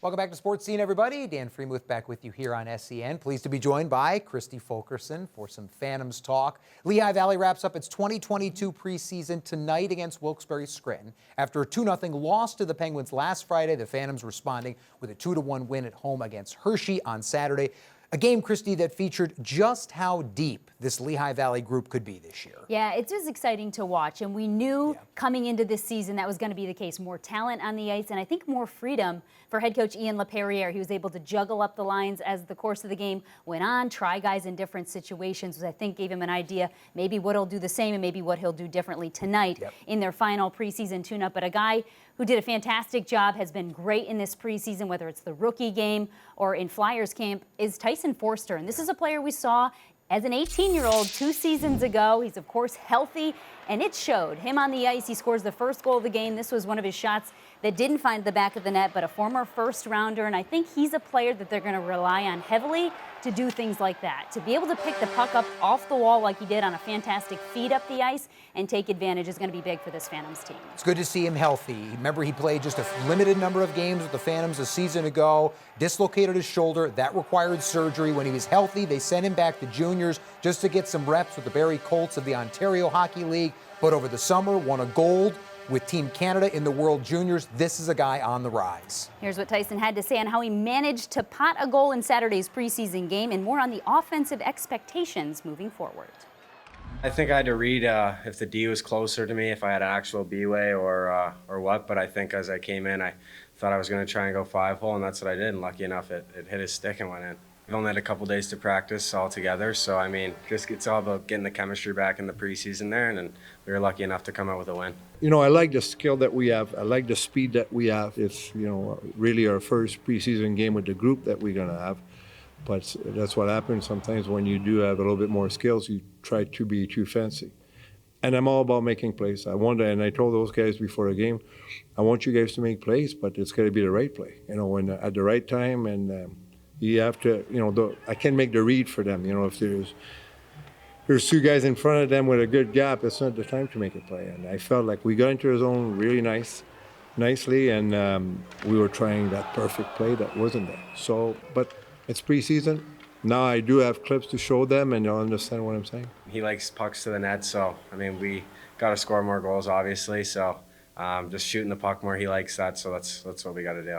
Welcome back to Sports Scene, everybody. Dan Freemuth back with you here on SEN. Pleased to be joined by Kristi Fulkerson for some Phantoms talk. Lehigh Valley wraps up its 2022 preseason tonight against Wilkes-Barre Scranton. After a 2-0 loss to the Penguins last Friday, the Phantoms responding with a 2-1 win at home against Hershey on Saturday. A game, Kristi, that featured just how deep this Lehigh Valley group could be this year. Yeah, it's just exciting to watch, and we knew coming into this season that was going to be the case. More talent on the ice, and I think more freedom for head coach Ian LaPerriere. He was able to juggle up the lines as the course of the game went on, try guys in different situations, which I think gave him an idea maybe what he'll do the same and maybe what he'll do differently tonight in their final preseason tune-up. But a guy who did a fantastic job, has been great in this preseason, whether it's the rookie game or in Flyers camp, is Tyson Forster. And this is a player we saw as an 18-year-old 2 seasons ago. He's, of course, healthy, and it showed. Him on the ice, he scores the first goal of the game. This was one of his shots that didn't find the back of the net, but a former first-rounder, and I think he's a player that they're going to rely on heavily to do things like that, to be able to pick the puck up off the wall like he did on a fantastic feed up the ice and take advantage is going to be big for this Phantoms team. It's good to see him healthy. Remember, he played just a limited number of games with the Phantoms a season ago, dislocated his shoulder. That required surgery. When he was healthy, they sent him back to juniors just to get some reps with the Barrie Colts of the Ontario Hockey League. But over the summer, won a gold with Team Canada in the World Juniors. This is a guy on the rise. Here's what Tyson had to say on how he managed to pot a goal in Saturday's preseason game and more on the offensive expectations moving forward. I think I had to read if the D was closer to me, if I had an actual B-way or what, but I think as I came in, I thought I was going to try and go 5-hole, and that's what I did, and lucky enough, it hit his stick and went in. We've only had a couple days to practice all together, so I mean, just it's all about getting the chemistry back in the preseason there, and we were lucky enough to come out with a win. You know, I like the skill that we have. I like the speed that we have. It's, you know, really our first preseason game with the group that we're going to have. But that's what happens sometimes when you do have a little bit more skills, you try to be too fancy. And I'm all about making plays. I wonder, and I told those guys before the game, I want you guys to make plays, but it's got to be the right play, you know, when at the right time. And you have to, you know, I can make the read for them. You know, if there's 2 guys in front of them with a good gap, it's not the time to make a play. And I felt like we got into the zone really nicely, and we were trying that perfect play that wasn't there. So, but it's preseason. Now I do have clips to show them, and they'll understand what I'm saying. He likes pucks to the net, so, I mean, we got to score more goals, obviously, so just shooting the puck more, he likes that, so that's what we got to do.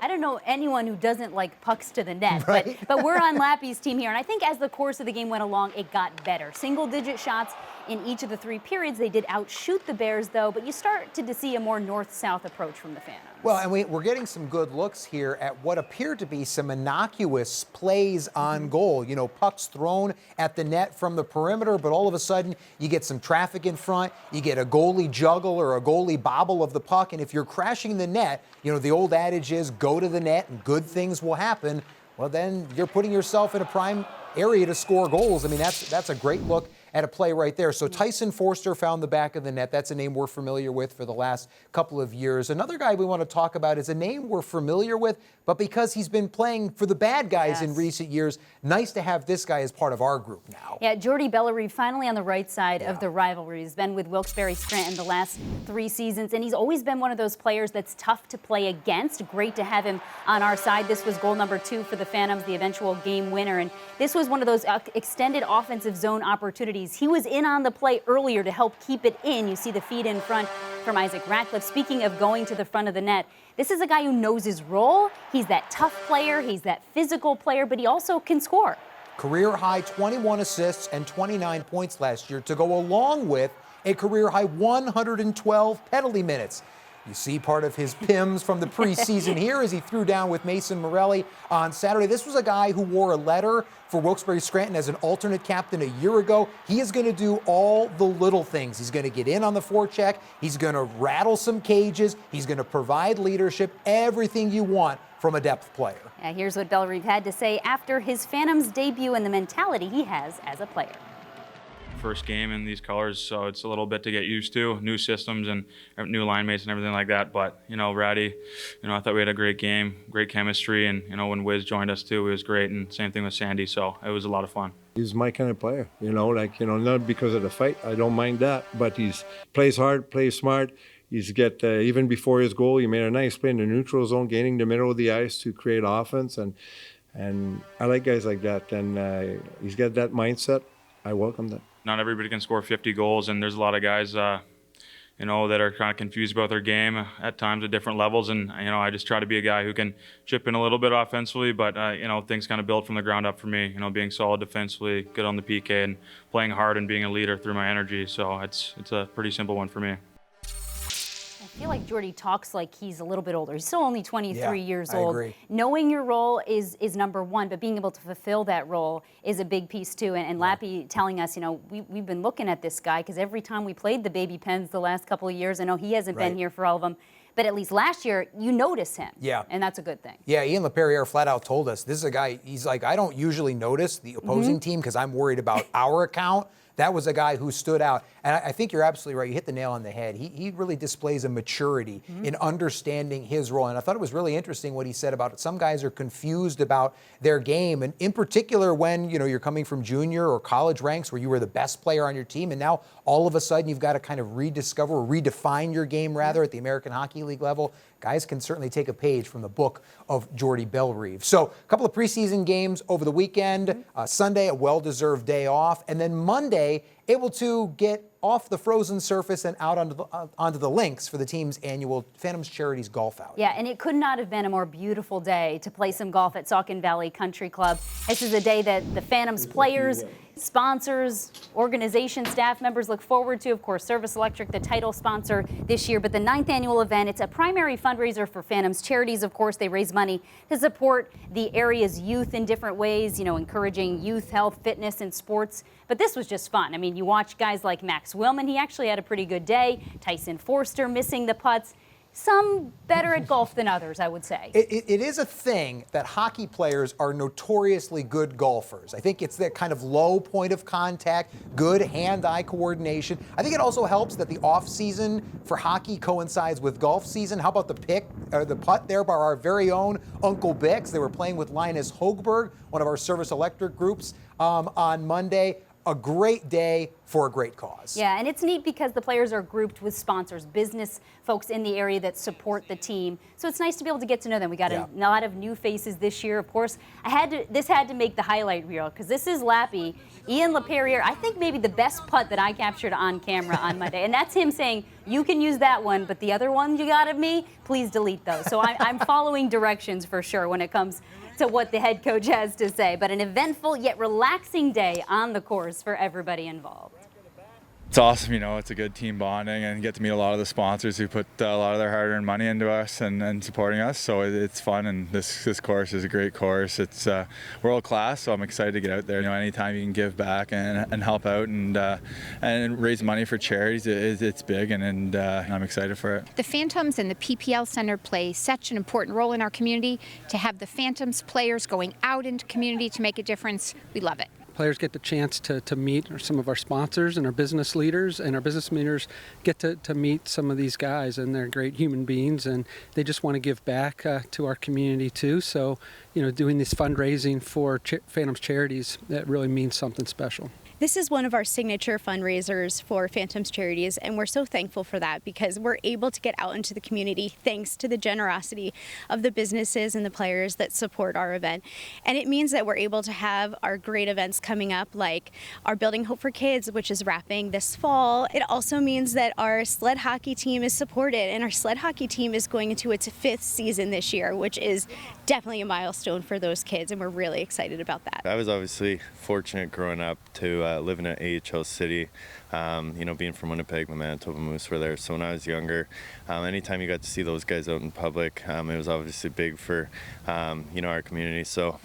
I don't know anyone who doesn't like pucks to the net, right? but we're on Lappy's team here, and I think as the course of the game went along, it got better. Single-digit shots in each of the 3 periods. They did outshoot the Bears, though, but you started to see a more north-south approach from the Phantoms. Well, and we're getting some good looks here at what appear to be some innocuous plays on goal. You know, pucks thrown at the net from the perimeter, but all of a sudden you get some traffic in front, you get a goalie juggle or a goalie bobble of the puck, and if you're crashing the net, you know, the old adage is go to the net and good things will happen. Well, then you're putting yourself in a prime area to score goals. I mean, that's a great look at a play right there. So Tyson Forster found the back of the net. That's a name we're familiar with for the last couple of years. Another guy we want to talk about is a name we're familiar with, but because he's been playing for the bad guys in recent years, nice to have this guy as part of our group now. Yeah, Jordy Bellery finally on the right side of the rivalry. He's been with Wilkes-Barre Scranton the last 3 seasons, and he's always been one of those players that's tough to play against. Great to have him on our side. This was goal number 2 for the Phantoms, the eventual game winner, and this was one of those extended offensive zone opportunities. He was in on the play earlier to help keep it in. You see the feed in front from Isaac Radcliffe. Speaking of going to the front of the net, this is a guy who knows his role. He's that tough player, he's that physical player, but he also can score. Career high 21 assists and 29 points last year to go along with a career high 112 penalty minutes. You see part of his PIMs from the preseason here as he threw down with Mason Morelli on Saturday. This was a guy who wore a letter for Wilkes-Barre Scranton as an alternate captain a year ago. He is going to do all the little things. He's going to get in on the forecheck. He's going to rattle some cages. He's going to provide leadership, everything you want from a depth player. Yeah, here's what Bellery had to say after his Phantoms debut and the mentality he has as a player. First game in these colors, so it's a little bit to get used to, new systems and new line mates and everything like that. But, you know, Ratty, you know, I thought we had a great game, great chemistry, and, you know, when Wiz joined us too, it was great, and same thing with Sandy, so it was a lot of fun. He's my kind of player, you know, like, you know, not because of the fight, I don't mind that, but he's plays hard, plays smart. He's get even before his goal, he made a nice play in the neutral zone, gaining the middle of the ice to create offense, and I like guys like that. And he's got that mindset. I welcome that. Not everybody can score 50 goals, and there's a lot of guys, you know, that are kind of confused about their game at times at different levels. And, you know, I just try to be a guy who can chip in a little bit offensively, but, you know, things kind of build from the ground up for me, you know, being solid defensively, good on the PK, and playing hard and being a leader through my energy. So it's a pretty simple one for me. I feel like Jordy talks like he's a little bit older. He's still only 23 years I old. agree. Knowing your role is number one, but being able to fulfill that role is a big piece too. And Lappy telling us, you know, we've been looking at this guy because every time we played the Baby Pens the last couple of years, I know he hasn't been here for all of them, but at least last year, you notice him. Yeah. And that's a good thing. Yeah, Ian LaPerriere flat out told us, this is a guy, he's like, I don't usually notice the opposing team because I'm worried about our account. That was a guy who stood out. And I think you're absolutely right. You hit the nail on the head. He really displays a maturity in understanding his role. And I thought it was really interesting what he said about it. Some guys are confused about their game. And in particular, when, you know, you're coming from junior or college ranks where you were the best player on your team, and now all of a sudden you've got to kind of rediscover or redefine your game rather at the American Hockey League level. Guys can certainly take a page from the book of Jordy Bellerive. So a couple of preseason games over the weekend. Sunday, a well-deserved day off. And then Monday, able to get off the frozen surface and out onto the links for the team's annual Phantoms Charities Golf Outing. Yeah, and it could not have been a more beautiful day to play some golf at Saucon Valley Country Club. This is a day that the Phantoms players, sponsors, organization, staff members look forward to. Of course, Service Electric, the title sponsor this year, but the 9th annual event, it's a primary fundraiser for Phantoms Charities. Of course, they raise money to support the area's youth in different ways, you know, encouraging youth, health, fitness, and sports. But this was just fun. I mean, you watch guys like Max Willman, he actually had a pretty good day. Tyson Forster missing the putts. Some better at golf than others, I would say. It is a thing that hockey players are notoriously good golfers. I think it's that kind of low point of contact, good hand-eye coordination. I think it also helps that the off-season for hockey coincides with golf season. How about the putt there by our very own Uncle Bix? They were playing with Linus Hogberg, one of our Service Electric groups, on Monday. A great day for a great cause. Yeah, and it's neat because the players are grouped with sponsors, business folks in the area that support the team. So it's nice to be able to get to know them. We got a lot of new faces this year. Of course, this had to make the highlight reel because this is Lappy. Ian LaPerriere, I think maybe the best putt that I captured on camera on Monday. And that's him saying, you can use that one, but the other ones you got of me, please delete those. So I'm following directions for sure when it comes to what the head coach has to say. But an eventful yet relaxing day on the course for everybody involved. It's awesome, you know, it's a good team bonding and get to meet a lot of the sponsors who put a lot of their hard-earned money into us and supporting us. So it's fun, and this course is a great course. It's world class, so I'm excited to get out there. You know, anytime you can give back and help out and raise money for charities, it's big, and I'm excited for it. The Phantoms and the PPL Center play such an important role in our community. To have the Phantoms players going out into community to make a difference, we love it. Players get the chance to meet some of our sponsors and our business leaders, and our business leaders get to meet some of these guys, and they're great human beings, and they just want to give back to our community too. So, you know, doing this fundraising for Phantoms Charities, that really means something special. This is one of our signature fundraisers for Phantoms Charities, and we're so thankful for that because we're able to get out into the community thanks to the generosity of the businesses and the players that support our event. And it means that we're able to have our great events coming up, like our Building Hope for Kids, which is wrapping this fall. It also means that our sled hockey team is supported, and our sled hockey team is going into its 5th season this year, which is definitely a milestone for those kids, and we're really excited about that. I was obviously fortunate growing up to live in an AHL city. You know, being from Winnipeg, the Manitoba Moose were there. So when I was younger, anytime you got to see those guys out in public, it was obviously big for, you know, our community. So,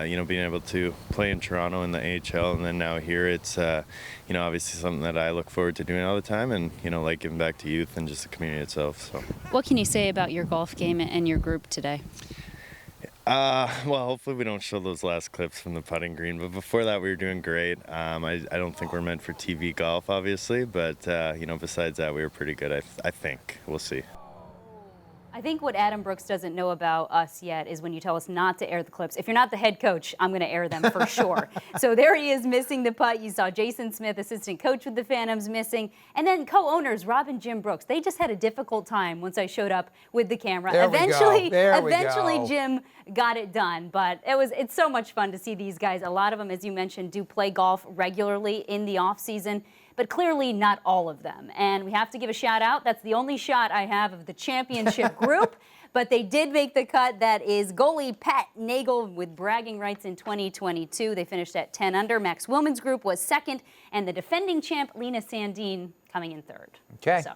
you know, being able to play in Toronto in the AHL and then now here, it's, you know, obviously something that I look forward to doing all the time and, you know, like giving back to youth and just the community itself. So, what can you say about your golf game and your group today? Well, hopefully we don't show those last clips from the putting green, but before that we were doing great. I don't think we're meant for TV golf, obviously, but, you know, besides that, we were pretty good, I think. We'll see. I think what Adam Brooks doesn't know about us yet is when you tell us not to air the clips. If you're not the head coach, I'm going to air them for sure. So there he is missing the putt. You saw Jason Smith, assistant coach with the Phantoms, missing. And then co-owners, Rob and Jim Brooks, they just had a difficult time once I showed up with the camera. Eventually, Jim got it done. But it's so much fun to see these guys. A lot of them, as you mentioned, do play golf regularly in the off season, but clearly not all of them. And we have to give a shout out. That's the only shot I have of the championship group, but they did make the cut. That is goalie Pat Nagel with bragging rights in 2022. They finished at 10 under. Max Willman's group was second, and the defending champ, Lena Sandin, coming in third. Okay. So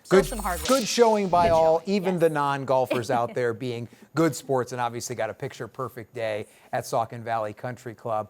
Good, some hard work. good showing by all, even yes. the non-golfers out there being good sports, and obviously got a picture-perfect day at Saucon Valley Country Club.